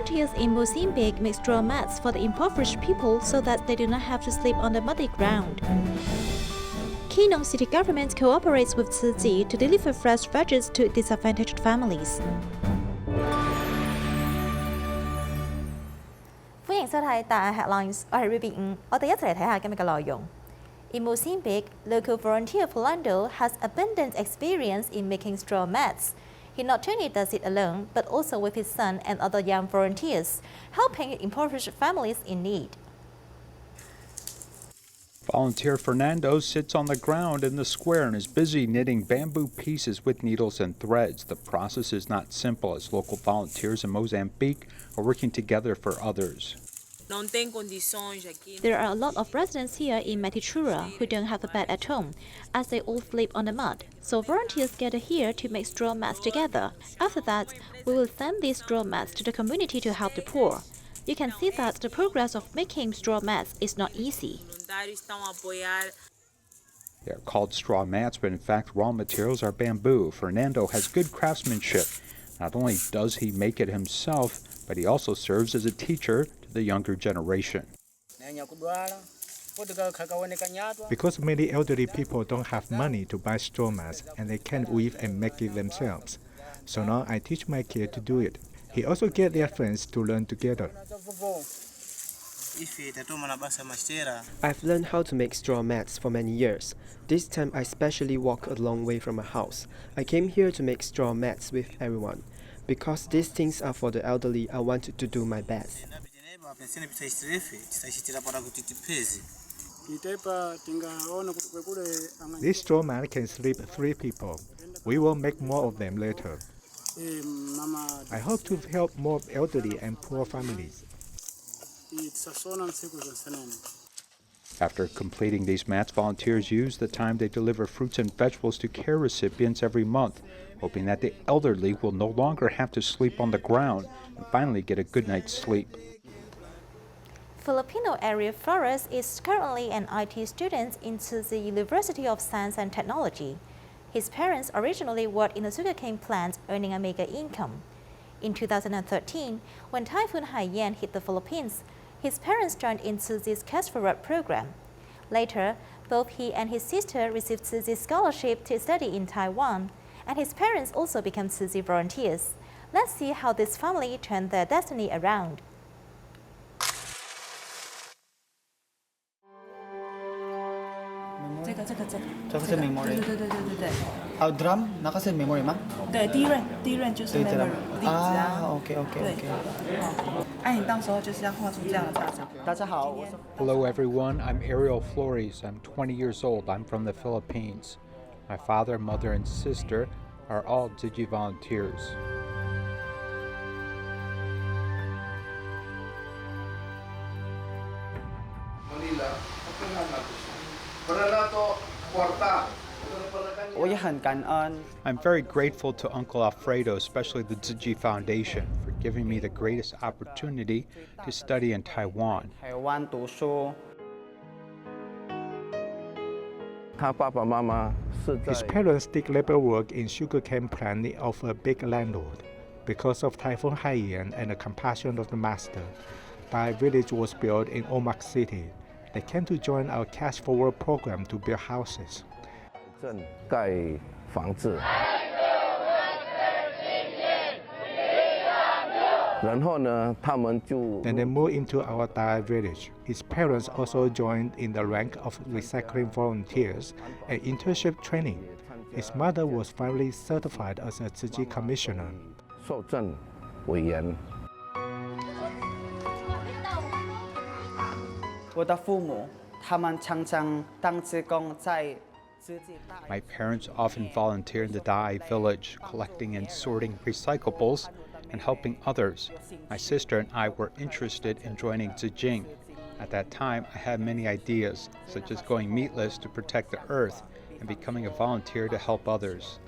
volunteers in Mozambique make straw mats for the impoverished people so that they do not have to sleep on the muddy ground. Keelung City Government cooperates with Tzu Chi to deliver fresh veggies to disadvantaged families. 歡迎收睇DaAi Headlines， 我係 Ruby 我哋一齊嚟睇下今日嘅內容。In Mozambique, local volunteer Fernando has abundant experience in making straw mats. He not only does it alone, but also with his son and other young volunteers, helping impoverished families in need. Volunteer Fernando sits on the ground in the square and is busy knitting bamboo pieces with needles and threads. The process is not simple as local volunteers in Mozambique are working together for others. There are a lot of residents here in Matichura who don't have a bed at home, as they all sleep on the mud. So volunteers gather here to make straw mats together. After that, we will send these straw mats to the community to help the poor. You can see that the progress of making straw mats is not easy. They are called straw mats, but in fact raw materials are bamboo. Fernando has good craftsmanship. Not only does he make it himself, but he also serves as a teacher to the younger generation. Because many elderly people don't have money to buy straw mats and they can't weave and make it themselves. So now I teach my kids to do it. He also gets their friends to learn together. I've learned how to make straw mats for many years. This time I specially walk a long way from my house. I came here to make straw mats with everyone. Because these things are for the elderly, I want to do my best. This straw mat can sleep 3 people. We will make more of them later. I hope to help more elderly and poor families. After completing these mats, volunteers use the time they deliver fruits and vegetables to care recipients every month, hoping that the elderly will no longer have to sleep on the ground and finally get a good night's sleep. Filipino Ariel Flores is currently an IT student into the University of Science and Technology. His parents originally worked in a sugarcane plant, earning a meager income. In 2013, when Typhoon Haiyan hit the Philippines, his parents joined into this cash-for-work program. Later, both he and his sister received Tzu Chi scholarship to study in Taiwan, and his parents also became Tzu Chi volunteers. Let's see how this family turned their destiny around. memory. drum 那个是 memory 吗？对，第一任就是 memory 例子啊。OK。你到时候就是要画出这样的家长。大家好，我是。Hello everyone, I'm Ariel Flores. I'm 20 years old. I'm from the Philippines. My father, mother, and sister are all Tzu Chi volunteers. I'm very grateful to Uncle Alfredo, especially the Tzu Chi Foundation, for giving me the greatest opportunity to study in Taiwan. His parents did labor work in sugarcane plant of a big landlord. Because of Typhoon Haiyan and the compassion of the master, DaAi village was built in Mozambique City. They came to join our cash forward program to build houses. Then they moved into our DaAi village. His parents also joined in the rank of recycling volunteers and internship training. His mother was finally certified as a Tzu Chi commissioner. My parents often volunteer in the DaAi village, collecting and sorting recyclables and helping others. My sister and I were interested in joining Tzu Chi. At that time, I had many ideas, such as going meatless to protect the earth and becoming a volunteer to help others.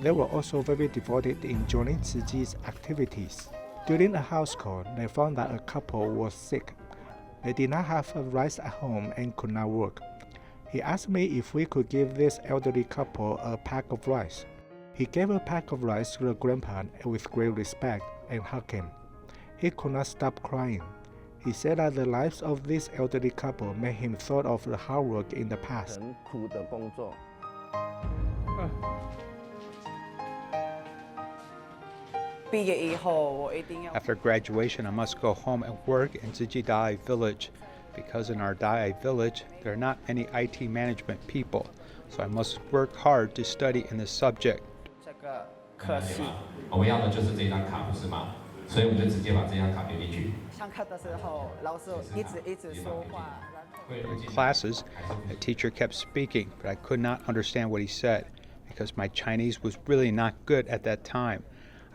They were also very devoted in joining Tzu Chi's activities. During a house call, they found that a couple was sick. They did not have rice at home and could not work. He asked me if we could give this elderly couple a pack of rice. He gave a pack of rice to the grandpa with great respect and hugged him. He could not stop crying. He said that the lives of this elderly couple made him thought of the hard work in the past. After graduation, I must go home and work in Tzu Chi DaAi village. Because in our DaAi village, there are not any IT management people, so I must work hard to study in this subject. In classes, a teacher kept speaking, but I could not understand what he said because my Chinese was really not good at that time.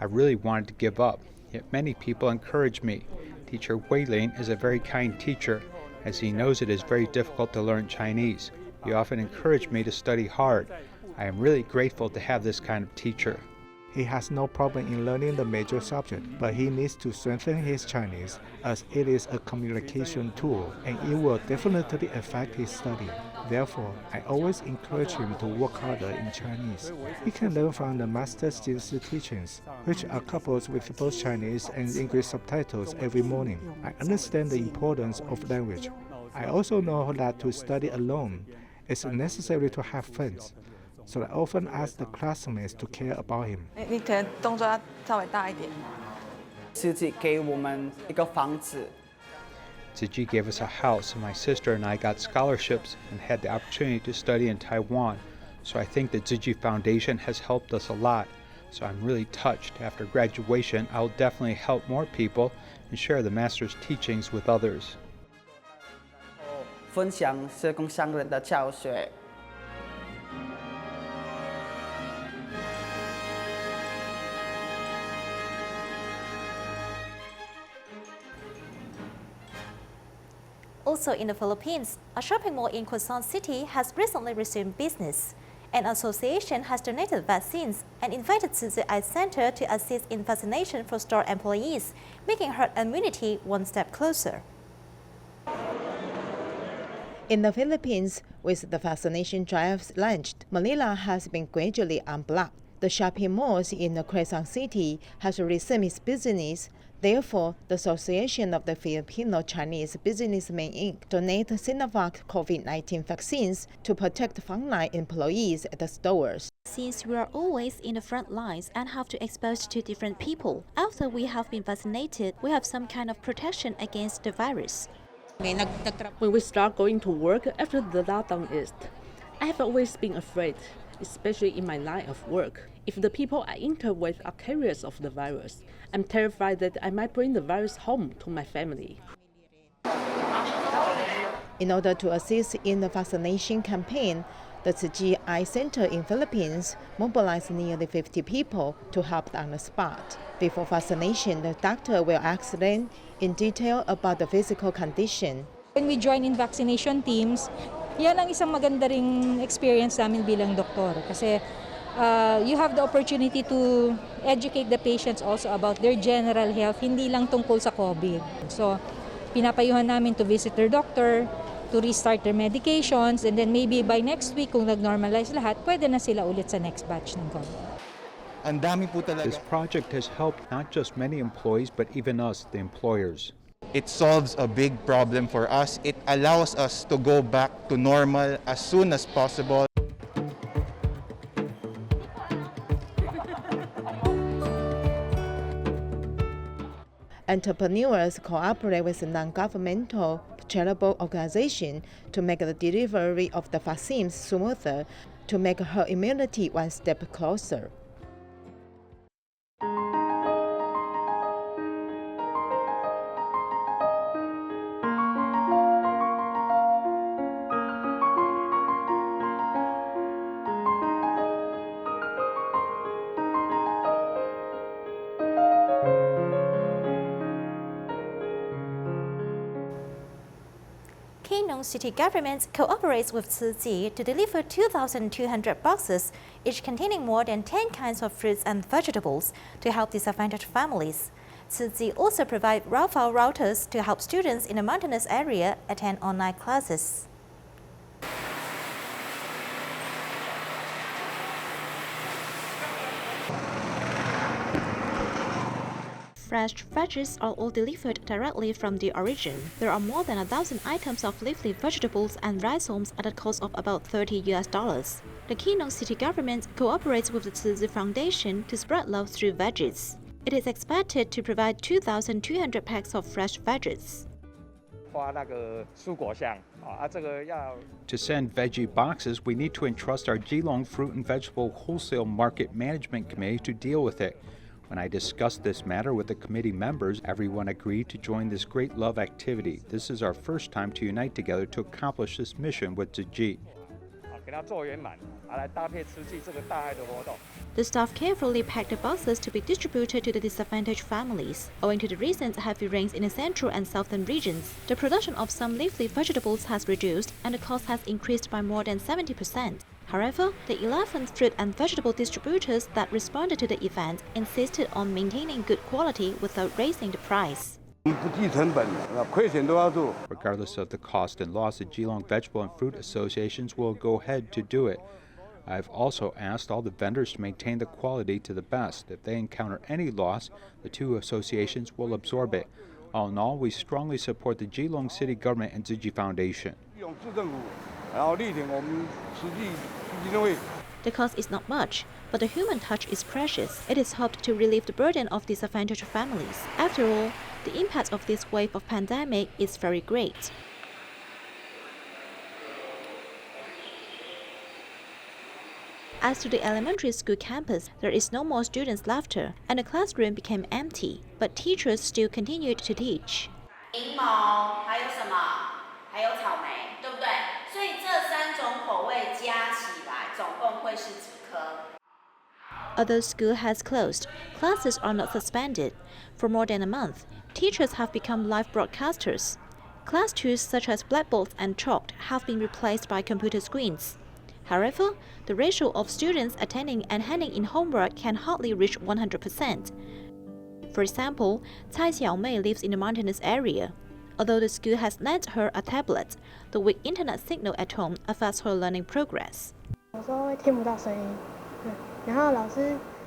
I really wanted to give up, yet many people encouraged me. Teacher Weilin is a very kind teacher, as he knows it is very difficult to learn Chinese. He often encouraged me to study hard. I am really grateful to have this kind of teacher. He has no problem in learning the major subject, but he needs to strengthen his Chinese as it is a communication tool and it will definitely affect his study. Therefore, I always encourage him to work harder in Chinese. He can learn from the master students' teachings, which are coupled with both Chinese and English subtitles every morning. I understand the importance of language. I also know that to study alone, it's necessary to have friends. So I often ask the classmates to care about him. Tzu Chi gave us a house, and my sister and I got scholarships and had the opportunity to study in Taiwan. So I think the Tzu Chi Foundation has helped us a lot. So I'm really touched. After graduation, I'll definitely help more people and share the master's teachings with others. Also in the Philippines, a shopping mall in Quezon City has recently resumed business. An association has donated vaccines and invited DaAi Center to assist in vaccination for store employees, making herd immunity one step closer. In the Philippines, with the vaccination drives launched, Manila has been gradually unblocked. The shopping malls in Quezon City has resumed its business. Therefore, the Association of the Filipino Chinese Businessmen Inc. donate Sinovac COVID-19 vaccines to protect frontline employees at the stores. Since we are always in the front lines and have to expose to different people, after we have been vaccinated, we have some kind of protection against the virus. When we start going to work after the lockdown eased, I have always been afraid, especially in my line of work. If the people I interact with are carriers of the virus, I'm terrified that I might bring the virus home to my family. In order to assist in the vaccination campaign, the Tzu Chi Center in Philippines mobilized nearly 50 people to help on the spot. Before vaccination, the doctor will ask them in detail about the physical condition. When we join in vaccination teams, yan ang isang maganda ring experience namin bilang doktor kasi you have the opportunity to educate the patients also about their general health, hindi lang tungkol sa COVID. So, pinapayuhan namin to visit their doctor, to restart their medications, and then maybe by next week, kung nag-normalize lahat, pwede na sila ulit sa next batch ng COVID. This project has helped not just many employees, but even us, the employers. It solves a big problem for us. It allows us to go back to normal as soon as possible. Entrepreneurs cooperate with non-governmental charitable organizations to make the delivery of the vaccines smoother, to make herd immunity one step closer. Keelung City Government cooperates with Tzu Chi to deliver 2,200 boxes, each containing more than 10 kinds of fruits and vegetables, to help disadvantaged families. Tzu Chi also provides Wi-Fi routers to help students in a mountainous area attend online classes. Fresh veggies are all delivered directly from the origin. There are more than 1,000 items of leafy vegetables and rhizomes at a cost of about $30. The Keelung City Government cooperates with the Tzu Chi Foundation to spread love through veggies. It is expected to provide 2,200 packs of fresh veggies. To send veggie boxes, we need to entrust our Keelung Fruit and Vegetable Wholesale Market Management Committee to deal with it. When I discussed this matter with the committee members, everyone agreed to join this great love activity. This is our first time to unite together to accomplish this mission with Tzu Chi. The staff carefully packed the boxes to be distributed to the disadvantaged families. Owing to the recent heavy rains in the central and southern regions, the production of some leafy vegetables has reduced and the cost has increased by more than 70%. However, the 11 fruit and vegetable distributors that responded to the event insisted on maintaining good quality without raising the price. Regardless of the cost and loss, the Keelung Vegetable and Fruit Associations will go ahead to do it. I've also asked all the vendors to maintain the quality to the best. If they encounter any loss, the two associations will absorb it. All in all, we strongly support the Keelung City Government and Tzu Chi Foundation. The cost is not much, but the human touch is precious. It is hoped to relieve the burden of disadvantaged families. After all, the impact of this wave of pandemic is very great. As to the elementary school campus, there is no more students' laughter, and the classroom became empty. But teachers still continued to teach. Although school has closed, classes are not suspended. For more than a month, teachers have become live broadcasters. Class tools such as blackboards and chalk have been replaced by computer screens. However, the ratio of students attending and handing in homework can hardly reach 100%. For example, Cai Xiaomei lives in a mountainous area. Although the school has lent her a tablet, the weak internet signal at home affects her learning progress.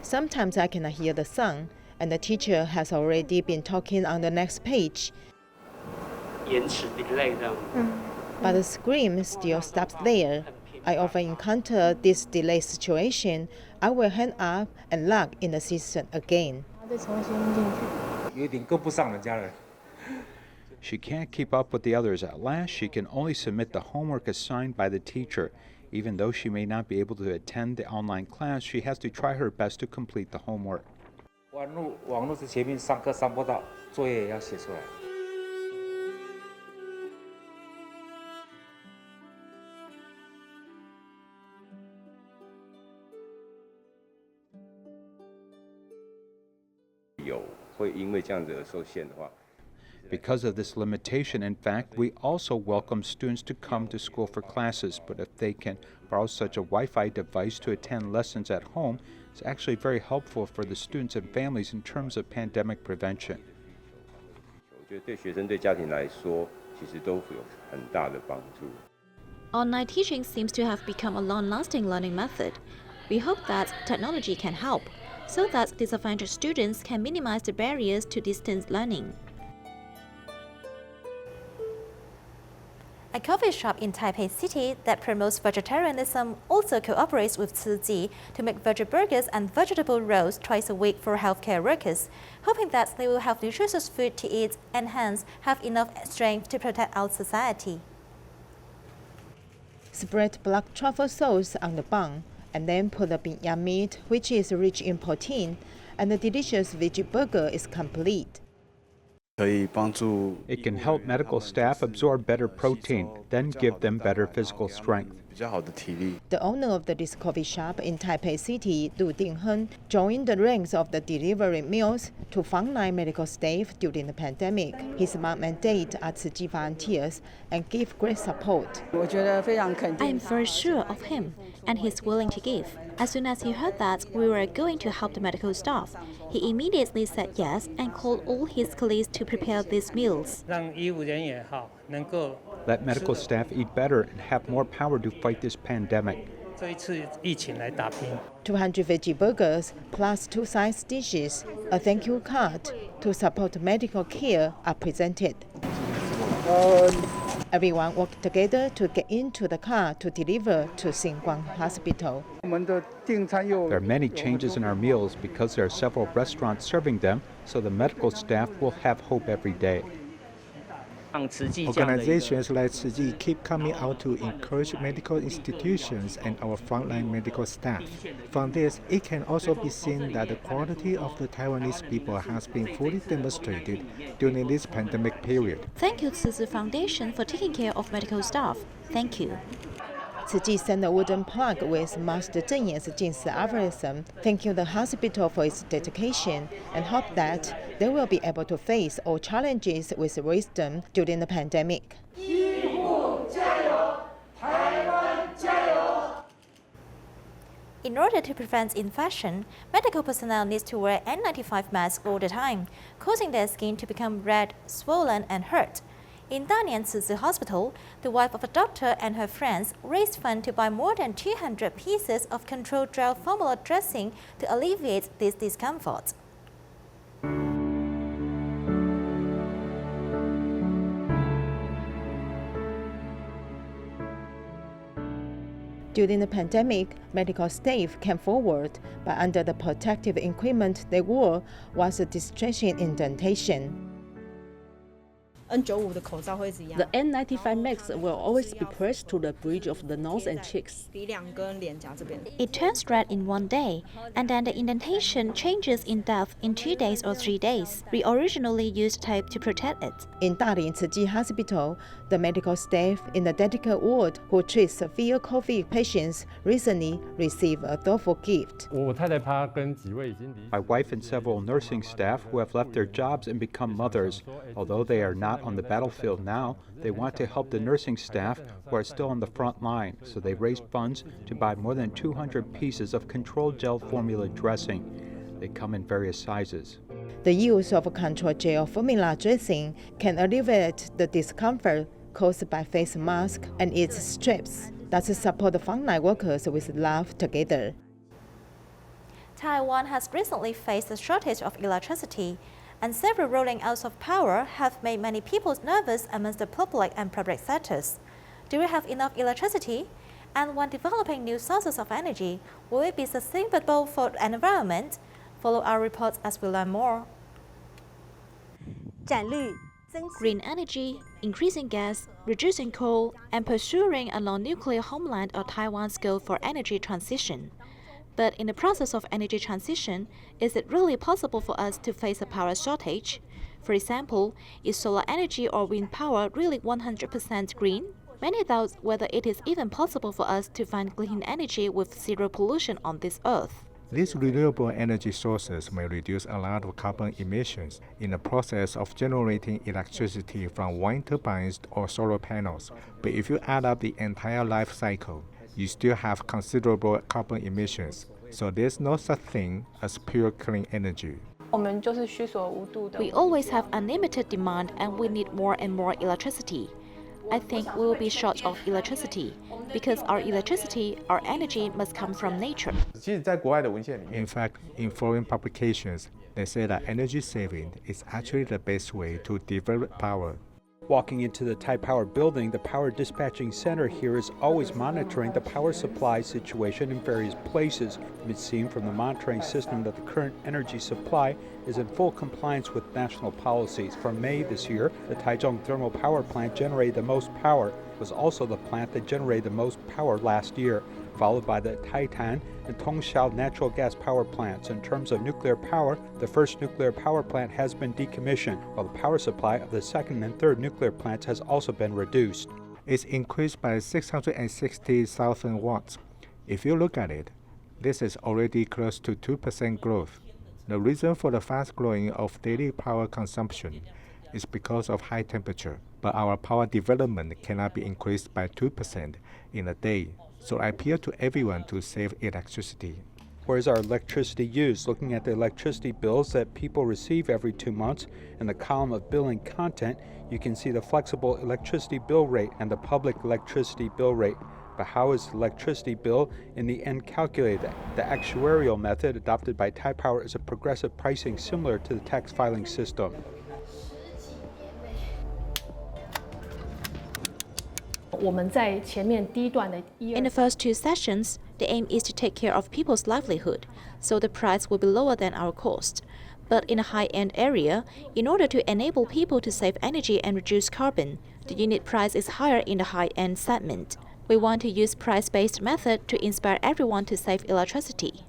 Sometimes I cannot hear the sound, and the teacher has already been talking on the next page. But the scream still stops there. I often encounter this delay situation. I will hang up and log in the system again. She can't keep up with the others. At last, she can only submit the homework assigned by the teacher. Even though she may not be able to attend the online class, she has to try her best to complete the homework. Because of this limitation, in fact, we also welcome students to come to school for classes, but if they can borrow such a Wi-Fi device to attend lessons at home, it's actually very helpful for the students and families in terms of pandemic prevention. Online teaching seems to have become a long-lasting learning method. We hope that technology can help, so that disadvantaged students can minimize the barriers to distance learning. A coffee shop in Taipei City that promotes vegetarianism also cooperates with Tzu Chi to make veggie burgers and vegetable rolls twice a week for healthcare workers, hoping that they will have nutritious food to eat and hence have enough strength to protect our society. Spread black truffle sauce on the bun, and then put the binyang meat, which is rich in protein, and the delicious veggie burger is complete. It can help medical staff absorb better protein, then give them better physical strength. The owner of this coffee shop in Taipei City, Lu Dingheng, joined the ranks of the delivery meals to frontline medical staff during the pandemic. His mom and dad are Tzu Chi volunteers and give great support. I am very sure of him. and he's willing to give. As soon as he heard that we were going to help the medical staff, he immediately said yes and called all his colleagues to prepare these meals. Let medical staff eat better and have more power to fight this pandemic. 200 veggie burgers plus 2 side dishes, a thank you card to support medical care are presented. Everyone worked together to get into the car to deliver to Xinguang Hospital. There are many changes in our meals because there are several restaurants serving them, so the medical staff will have hope every day. Organizations like Tzu Chi keep coming out to encourage medical institutions and our frontline medical staff. From this, it can also be seen that the quality of the Taiwanese people has been fully demonstrated during this pandemic period. Thank you, Tzu Chi Foundation, for taking care of medical staff. Thank you. Tzu Chi sent a wooden plaque with Master Zheng Yan's Jinsi aphorism, thanking the hospital for its dedication and hope that they will be able to face all challenges with wisdom during the pandemic. In order to prevent infection, medical personnel need to wear N95 masks all the time, causing their skin to become red, swollen, and hurt. In Dalian Tzu Chi Hospital, the wife of a doctor and her friends raised funds to buy more than 200 pieces of controlled gel formula dressing to alleviate this discomfort. During the pandemic, medical staff came forward, but under the protective equipment they wore was a distressing indentation. The N95 mask will always be pressed to the bridge of the nose and cheeks. It turns red in 1 day, and then the indentation changes in depth in 2 days or 3 days. We originally used tape to protect it. In Dalian Tzu Chi Hospital, the medical staff in the dedicated ward who treats severe COVID patients recently received a thoughtful gift. My wife and several nursing staff who have left their jobs and become mothers. Although they are not on the battlefield now, they want to help the nursing staff who are still on the front line, so they raised funds to buy more than 200 pieces of controlled gel formula dressing. They come in various sizes. The use of controlled gel formula dressing can alleviate the discomfort caused by face mask and its strips. That's support the frontline workers with love together. Taiwan has recently faced a shortage of electricity, and several rolling outs of power have made many people nervous amongst the public and private sectors. Do we have enough electricity? And when developing new sources of energy, will it be sustainable for the environment? Follow our reports as we learn more. Green energy, increasing gas, reducing coal, and pursuing a non-nuclear homeland are Taiwan's goal for energy transition. But in the process of energy transition, is it really possible for us to face a power shortage? For example, is solar energy or wind power really 100% green? Many doubt whether it is even possible for us to find clean energy with zero pollution on this earth. These renewable energy sources may reduce a lot of carbon emissions in the process of generating electricity from wind turbines or solar panels. But if you add up the entire life cycle, you still have considerable carbon emissions, so there's no such thing as pure clean energy. We always have unlimited demand and we need more and more electricity. I think we will be short of electricity because our electricity, our energy must come from nature. In fact, in foreign publications, they say that energy saving is actually the best way to develop power. Walking into the Taipower building, the Power Dispatching Center here is always monitoring the power supply situation in various places. It's seen from the monitoring system that the current energy supply is in full compliance with national policies. From May this year, the Taichung thermal power plant generated the most power. It was also the plant that generated the most power last year, followed by the Taitan and Tongxiao natural gas power plants. In terms of nuclear power, the first nuclear power plant has been decommissioned, while the power supply of the second and third nuclear plants has also been reduced. It's increased by 660,000 watts. If you look at it, this is already close to 2% growth. The reason for the fast growing of daily power consumption is because of high temperature, but our power development cannot be increased by 2% in a day. So I appeal to everyone to save electricity. Where is our electricity used? Looking at the electricity bills that people receive every 2 months, in the column of billing content, you can see the flexible electricity bill rate and the public electricity bill rate. But how is the electricity bill in the end calculated? The actuarial method adopted by Taipower is a progressive pricing similar to the tax filing system. In the first 2 sessions, the aim is to take care of people's livelihood, so the price will be lower than our cost. But in a high-end area, in order to enable people to save energy and reduce carbon, the unit price is higher in the high-end segment. We want to use price-based method to inspire everyone to save electricity.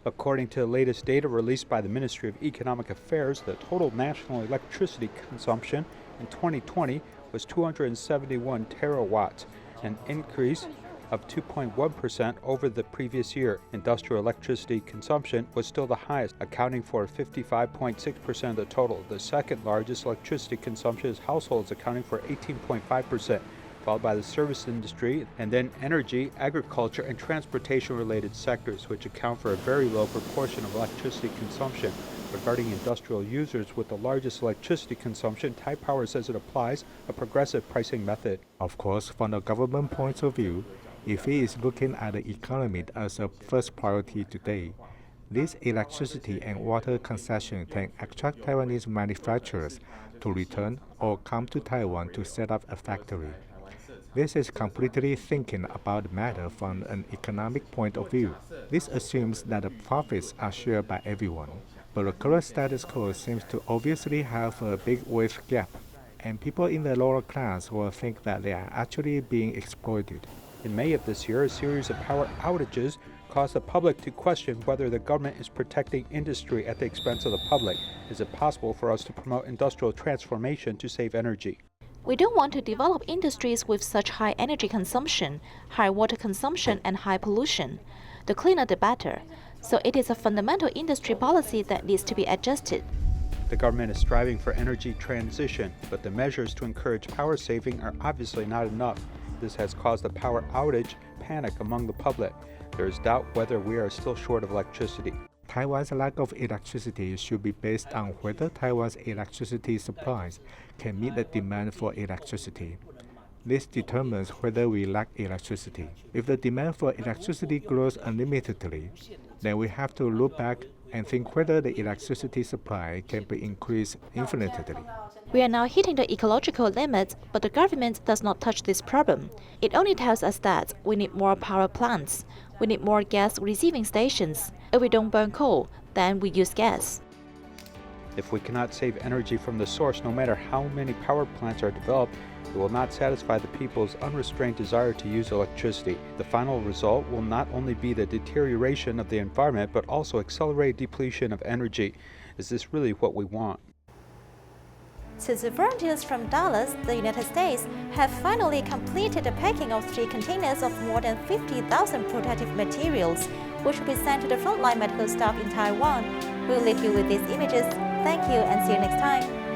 According to the latest data released by the Ministry of Economic Affairs, the total national electricity consumption in 2020 was 271 terawatts, an increase of 2.1% over the previous year. Industrial electricity consumption was still the highest, accounting for 55.6% of the total. The second largest electricity consumption is households, accounting for 18.5%, followed by the service industry, and then energy, agriculture, and transportation-related sectors, which account for a very low proportion of electricity consumption. Regarding industrial users with the largest electricity consumption, Taipower says it applies a progressive pricing method. Of course, from the government point of view, if it is looking at the economy as a first priority today, this electricity and water concession can attract Taiwanese manufacturers to return or come to Taiwan to set up a factory. This is completely thinking about the matter from an economic point of view. This assumes that the profits are shared by everyone. But the current status quo seems to obviously have a big wage gap, and people in the lower class will think that they are actually being exploited. In May of this year, a series of power outages caused the public to question whether the government is protecting industry at the expense of the public. Is it possible for us to promote industrial transformation to save energy? We don't want to develop industries with such high energy consumption, high water consumption, and high pollution. The cleaner the better. So it is a fundamental industry policy that needs to be adjusted. The government is striving for energy transition, but the measures to encourage power saving are obviously not enough. This has caused a power outage panic among the public. There is doubt whether we are still short of electricity. Taiwan's lack of electricity should be based on whether Taiwan's electricity supplies can meet the demand for electricity. This determines whether we lack electricity. If the demand for electricity grows unlimitedly, then we have to look back and think whether the electricity supply can be increased infinitely. We are now hitting the ecological limits, but the government does not touch this problem. It only tells us that we need more power plants. We need more gas receiving stations. If we don't burn coal, then we use gas. If we cannot save energy from the source, no matter how many power plants are developed, it will not satisfy the people's unrestrained desire to use electricity. The final result will not only be the deterioration of the environment, but also accelerated depletion of energy. Is this really what we want? Tzu volunteers from Dallas, the United States, have finally completed the packing of 3 containers of more than 50,000 protective materials, which will be sent to the frontline medical staff in Taiwan. We'll leave you with these images. Thank you and see you next time.